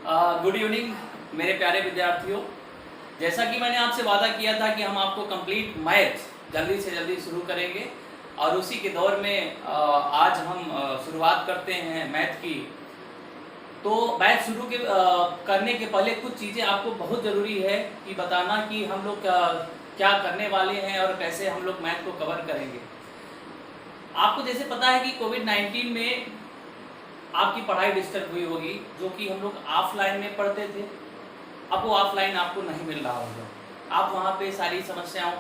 Good evening मेरे प्यारे विद्यार्थियों। जैसा कि मैंने आपसे वादा किया था कि हम आपको कंप्लीट मैथ जल्दी से जल्दी शुरू करेंगे और उसी के दौर में आज हम शुरुआत करते हैं मैथ की। तो मैथ शुरू करने के पहले कुछ चीज़ें आपको बहुत ज़रूरी है कि बताना कि हम लोग क्या करने वाले हैं और कैसे हम लोग मैथ को कवर करेंगे। आपको जैसे पता है कि कोविड-19 में आपकी पढ़ाई डिस्टर्ब हुई होगी, जो कि हम लोग ऑफलाइन में पढ़ते थे। अब वो ऑफलाइन आपको नहीं मिल रहा होगा। आप वहाँ पे सारी समस्याओं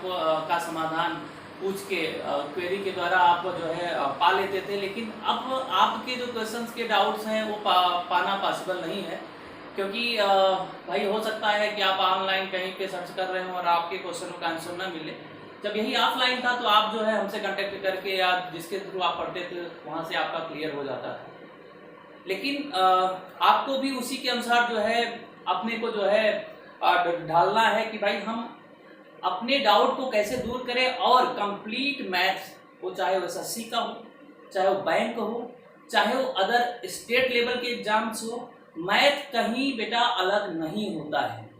का समाधान पूछ के क्वेरी के द्वारा आप जो है पा लेते थे, लेकिन अब आपके जो क्वेश्चंस के डाउट्स हैं वो पाना पॉसिबल नहीं है, क्योंकि भाई हो सकता है कि आप ऑनलाइन कहीं पे सर्च कर रहे हो और आपके क्वेश्चनों का आंसर ना मिले। जब यही ऑफलाइन था तो आप जो है हमसे कांटेक्ट करके या जिसके थ्रू आप पढ़ते थे वहाँ से आपका क्लियर हो जाता था। लेकिन आपको भी उसी के अनुसार जो है अपने को जो है ढालना है कि भाई हम अपने डाउट को कैसे दूर करें और कंप्लीट मैथ्स, वो चाहे वो एसएससी का हो, चाहे वो बैंक हो, चाहे वो अदर स्टेट लेवल के एग्जाम्स हो, मैथ कहीं बेटा अलग नहीं होता है।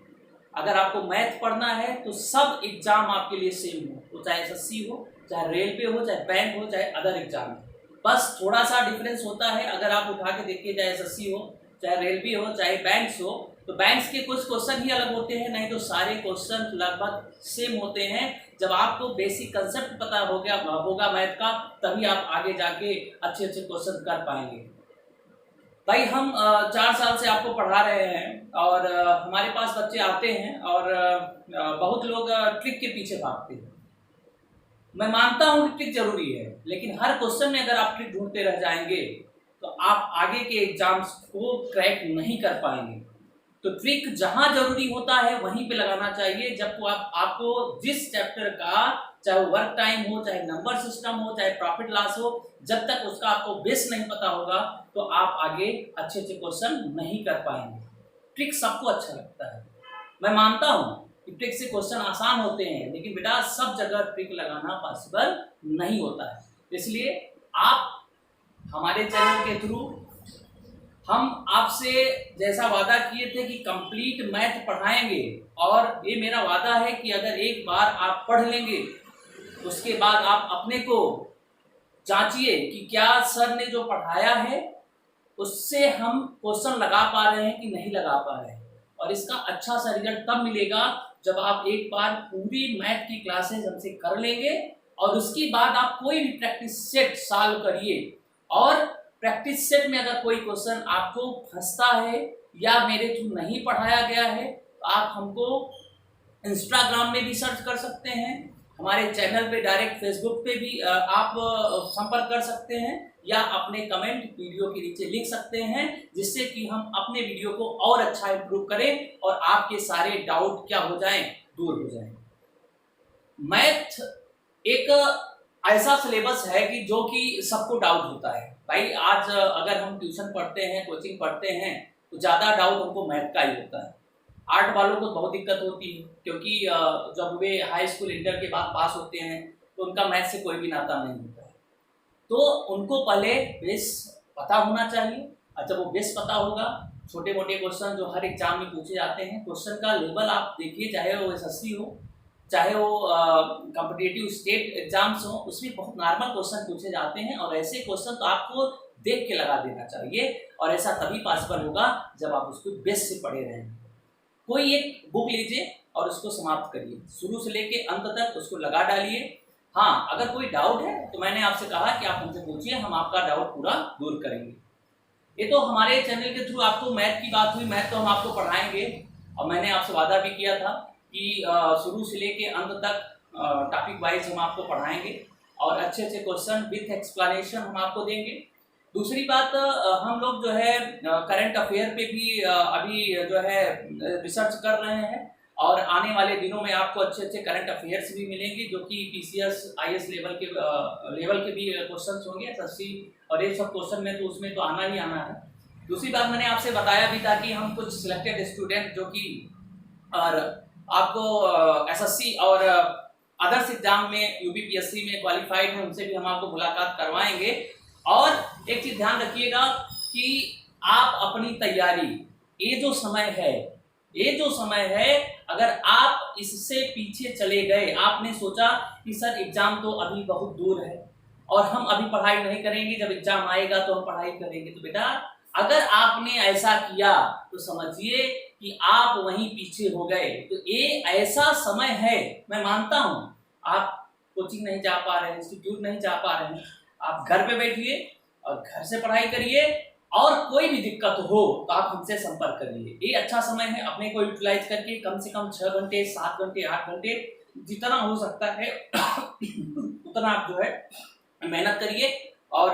अगर आपको मैथ पढ़ना है तो सब एग्जाम आपके लिए सेम हो, तो चाहे एसएससी हो, चाहे रेलवे हो, चाहे बैंक हो, चाहे अदर एग्जाम हो। बस थोड़ा सा डिफरेंस होता है। अगर आप उठा के देखिए, चाहे एसएससी हो, चाहे रेलवे हो, चाहे बैंक्स हो, तो बैंक्स के कुछ क्वेश्चन ही अलग होते हैं, नहीं तो सारे क्वेश्चन लगभग सेम होते हैं। जब आपको बेसिक कंसेप्ट पता होगा मैथ का, तभी आप आगे जाके अच्छे अच्छे क्वेश्चन कर पाएंगे। भाई हम 4 साल से आपको पढ़ा रहे हैं और हमारे पास बच्चे आते हैं और बहुत लोग ट्रिक के पीछे भागते हैं। मैं मानता हूं कि ट्रिक जरूरी है, लेकिन हर क्वेश्चन में अगर आप ट्रिक ढूंढते रह जाएंगे तो आप आगे के एग्जाम्स को क्रैक नहीं कर पाएंगे। तो ट्रिक जहां जरूरी होता है वहीं पे लगाना चाहिए। जब वो आपको जिस चैप्टर का, चाहे वो वर्क टाइम हो, चाहे नंबर सिस्टम हो, चाहे प्रॉफिट लॉस हो, जब तक उसका आपको बेस नहीं पता होगा तो आप आगे अच्छे अच्छे क्वेश्चन नहीं कर पाएंगे। ट्रिक सबको अच्छा लगता है, मैं मानता हूं कि ट्रिक से क्वेश्चन आसान होते हैं, लेकिन बेटा सब जगह ट्रिक लगाना पॉसिबल नहीं होता है। इसलिए आप हमारे चैनल के थ्रू हम आपसे जैसा वादा किए थे कि कंप्लीट मैथ पढ़ाएंगे, और ये मेरा वादा है कि अगर एक बार आप पढ़ लेंगे उसके बाद आप अपने को जांचिए कि क्या सर ने जो पढ़ाया है उससे हम क्वेश्चन लगा पा रहे हैं कि नहीं लगा पा रहे हैं। और इसका अच्छा सा रिजल्ट तब मिलेगा जब आप एक बार पूरी मैथ की क्लासेस हमसे कर लेंगे और उसके बाद आप कोई भी प्रैक्टिस सेट सॉल्व करिए। और प्रैक्टिस सेट में अगर कोई क्वेश्चन आपको फंसता है या मेरे थ्रू नहीं पढ़ाया गया है तो आप हमको इंस्टाग्राम में भी सर्च कर सकते हैं, हमारे चैनल पे डायरेक्ट फेसबुक पे भी आप संपर्क कर सकते हैं, या अपने कमेंट वीडियो के नीचे लिख सकते हैं, जिससे कि हम अपने वीडियो को और अच्छा इंप्रूव करें और आपके सारे डाउट क्या हो जाएं, दूर हो जाएं। मैथ एक ऐसा सिलेबस है कि जो कि सबको डाउट होता है। भाई आज अगर हम ट्यूशन पढ़ते हैं, कोचिंग पढ़ते हैं, तो ज़्यादा डाउट हमको मैथ का ही होता है। आर्ट वालों को बहुत दिक्कत होती है, क्योंकि जब वे हाई स्कूल इंटर के बाद पास होते हैं तो उनका मैथ से कोई भी नाता नहीं होता है। तो उनको पहले बेस पता होना चाहिए, और जब वो बेस पता होगा, छोटे मोटे क्वेश्चन जो हर एग्जाम में पूछे जाते हैं, क्वेश्चन का लेवल आप देखिए, चाहे वो एसएससी हो, चाहे वो कॉम्पिटिटिव स्टेट एग्जाम्स हो, उसमें बहुत नॉर्मल क्वेश्चन पूछे जाते हैं। और ऐसे क्वेश्चन तो आपको देख के लगा देना चाहिए, और ऐसा तभी पॉसिबल होगा जब आप उसको बेस से पढ़े रहेंगे। कोई एक बुक लीजिए और उसको समाप्त करिए, शुरू से लेके अंत तक उसको लगा डालिए। हाँ, अगर कोई डाउट है तो मैंने आपसे कहा कि आप हमसे पूछिए, हम आपका डाउट पूरा दूर करेंगे। ये तो हमारे चैनल के थ्रू आपको मैथ की बात हुई, मैथ तो हम आपको पढ़ाएंगे, और मैंने आपसे वादा भी किया था कि शुरू से लेके अंत तक टॉपिक वाइज हम आपको पढ़ाएंगे और अच्छे अच्छे क्वेश्चन विथ एक्सप्लेनेशन हम आपको देंगे। दूसरी बात, हम लोग जो है करंट अफेयर पे भी अभी जो है रिसर्च कर रहे हैं, और आने वाले दिनों में आपको अच्छे अच्छे करंट अफेयर्स भी मिलेंगे, जो कि पीसीएस आईएएस लेवल के भी क्वेश्चंस होंगे, एसएससी और ये सब क्वेश्चन में तो उसमें तो आना ही आना है। दूसरी बात, मैंने आपसे बताया भी था कि हम कुछ सिलेक्टेड स्टूडेंट जो कि और आपको एसएससी और अदर्स एग्जाम में यूपीपीएससी में क्वालिफाइड हैं, उनसे भी हम आपको मुलाकात करवाएंगे। और एक चीज़ ध्यान रखिएगा कि आप अपनी तैयारी ये जो समय है, ये जो समय है, अगर आप इससे पीछे चले गए, आपने सोचा कि सर एग्जाम तो अभी बहुत दूर है और हम अभी पढ़ाई नहीं करेंगे, जब एग्जाम आएगा तो हम पढ़ाई करेंगे, तो बेटा अगर आपने ऐसा किया तो समझिए कि आप वहीं पीछे हो गए। तो ये ऐसा समय है, मैं मानता हूं आप कोचिंग नहीं जा पा रहे हैं, इंस्टीट्यूट नहीं जा पा रहे हैं, आप घर पे बैठिए और घर से पढ़ाई करिए, और कोई भी दिक्कत हो तो आप हमसे संपर्क करिए। ये अच्छा समय है, अपने को यूटिलाइज करके कम से कम 6 घंटे 7 घंटे 8 घंटे जितना हो सकता है उतना आप जो है मेहनत करिए। और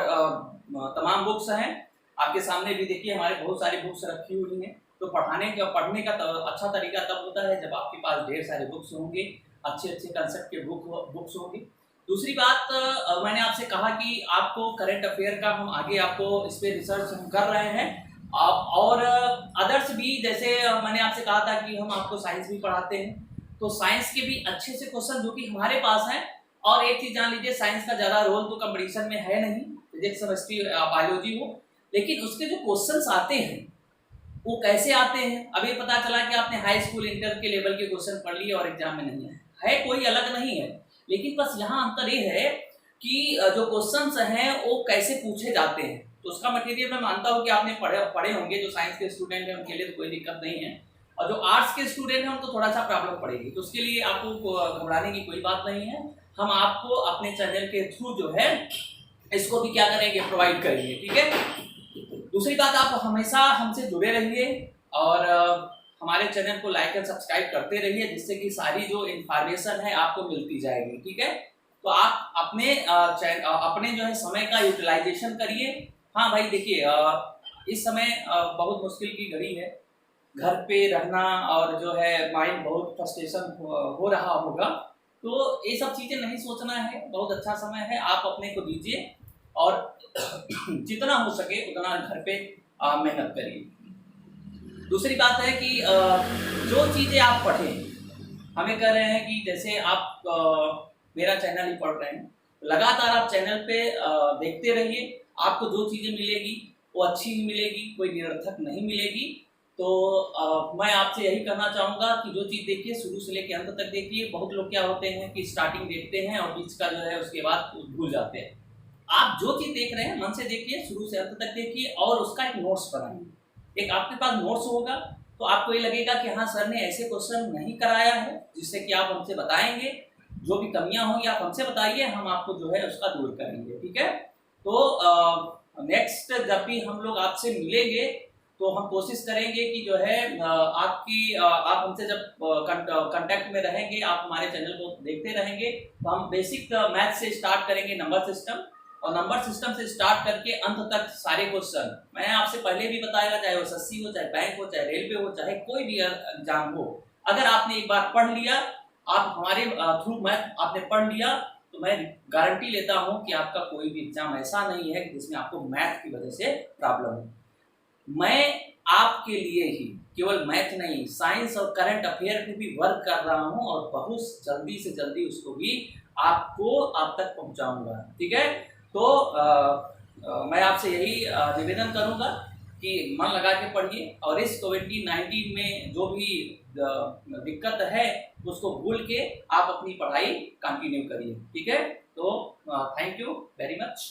तमाम बुक्स हैं आपके सामने भी, देखिए हमारे बहुत सारी बुक्स रखी हुई हैं। तो पढ़ने का अच्छा तरीका तब होता है जब आपके पास ढेर सारे बुक्स होंगे, अच्छे अच्छे कंसेप्ट के बुक्स होंगे। दूसरी बात, मैंने आपसे कहा कि आपको करंट अफेयर का हम आगे आपको इस पर रिसर्च हम कर रहे हैं, और अदर्स भी, जैसे मैंने आपसे कहा था कि हम आपको साइंस भी पढ़ाते हैं, तो साइंस के भी अच्छे से क्वेश्चन जो कि हमारे पास हैं। और एक चीज़ जान लीजिए, साइंस का ज़्यादा रोल तो कंपटीशन में है नहीं, फिजिक्स केमिस्ट्री बायोलॉजी हो, लेकिन उसके जो क्वेश्चंस आते हैं वो कैसे आते हैं। अभी पता चला कि आपने हाई स्कूल इंटर के लेवल के क्वेश्चन पढ़ लिए और एग्जाम में नहीं है, कोई अलग नहीं है, लेकिन बस यहाँ अंतर ये है कि जो क्वेश्चंस हैं वो कैसे पूछे जाते हैं। तो उसका मटेरियल मैं मानता हूँ कि आपने पढ़े होंगे, जो साइंस के स्टूडेंट हैं उनके लिए तो कोई दिक्कत नहीं है, और जो आर्ट्स के स्टूडेंट हैं उनको थोड़ा सा प्रॉब्लम पड़ेगी। तो उसके लिए आपको घबराने की कोई बात नहीं है, हम आपको अपने चैनल के थ्रू जो है इसको भी क्या करेंगे, प्रोवाइड करेंगे, ठीक है। दूसरी बात, आप हमेशा हमसे जुड़े रहिए और हमारे चैनल को लाइक एंड सब्सक्राइब करते रहिए, जिससे कि सारी जो इन्फॉर्मेशन है आपको मिलती जाएगी, ठीक है। तो आप अपने जो है समय का यूटिलाइजेशन करिए। हाँ भाई देखिए, इस समय बहुत मुश्किल की घड़ी है, घर पे रहना और जो है माइंड बहुत फ्रस्ट्रेशन हो रहा होगा, तो ये सब चीज़ें नहीं सोचना है, बहुत अच्छा समय है, आप अपने को दीजिए और जितना हो सके उतना घर पे मेहनत करिए। दूसरी बात है कि जो चीज़ें आप पढ़ें, हमें कह रहे हैं कि जैसे आप मेरा चैनल ही पढ़ रहे हैं, लगातार आप चैनल पे देखते रहिए, आपको जो चीज़ें मिलेगी वो अच्छी ही मिलेगी, कोई निरर्थक नहीं मिलेगी। तो मैं आपसे यही कहना चाहूँगा कि जो चीज़ देखिए शुरू से लेकर अंत तक देखिए। बहुत लोग क्या होते हैं कि स्टार्टिंग देखते हैं और बीच का जो है उसके बाद भूल जाते हैं। आप जो चीज़ देख रहे हैं मन से देखिए, शुरू से अंत तक देखिए और उसका एक नोट्स बनाइए। एक आपके पास नोट्स होगा तो आपको ये लगेगा कि हाँ सर ने ऐसे क्वेश्चन नहीं कराया है, जिससे कि आप हमसे बताएंगे, जो भी कमियां होंगी आप हमसे बताइए, हम आपको जो है उसका दूर करेंगे, ठीक है। तो नेक्स्ट जब भी हम लोग आपसे मिलेंगे तो हम कोशिश करेंगे कि जो है आप हमसे जब कांटेक्ट में रहेंगे, आप हमारे चैनल को देखते रहेंगे, तो हम बेसिक मैथ से स्टार्ट करेंगे, नंबर सिस्टम, और नंबर सिस्टम से स्टार्ट करके अंत तक सारे क्वेश्चन मैंने आपसे पहले भी बताया, चाहे वो एसएससी हो, चाहे बैंक हो, चाहे रेलवे हो, चाहे कोई भी एग्जाम हो, अगर आपने एक बार पढ़ लिया, आप हमारे थ्रू मैथ आपने पढ़ लिया, तो मैं गारंटी लेता हूं कि आपका कोई भी एग्जाम ऐसा नहीं है कि जिसमें आपको मैथ की वजह से प्रॉब्लम हो। मैं आपके लिए ही केवल मैथ नहीं, साइंस और करंट अफेयर पे भी वर्क कर रहा हूं, और बहुत जल्दी से जल्दी उसको भी आप तक पहुंचाऊंगा, ठीक है। तो मैं आपसे यही निवेदन करूंगा कि मन लगा के पढ़िए, और इस कोविड-19 में जो भी दिक्कत है उसको भूल के आप अपनी पढ़ाई कंटिन्यू करिए, ठीक है। तो थैंक यू वेरी मच।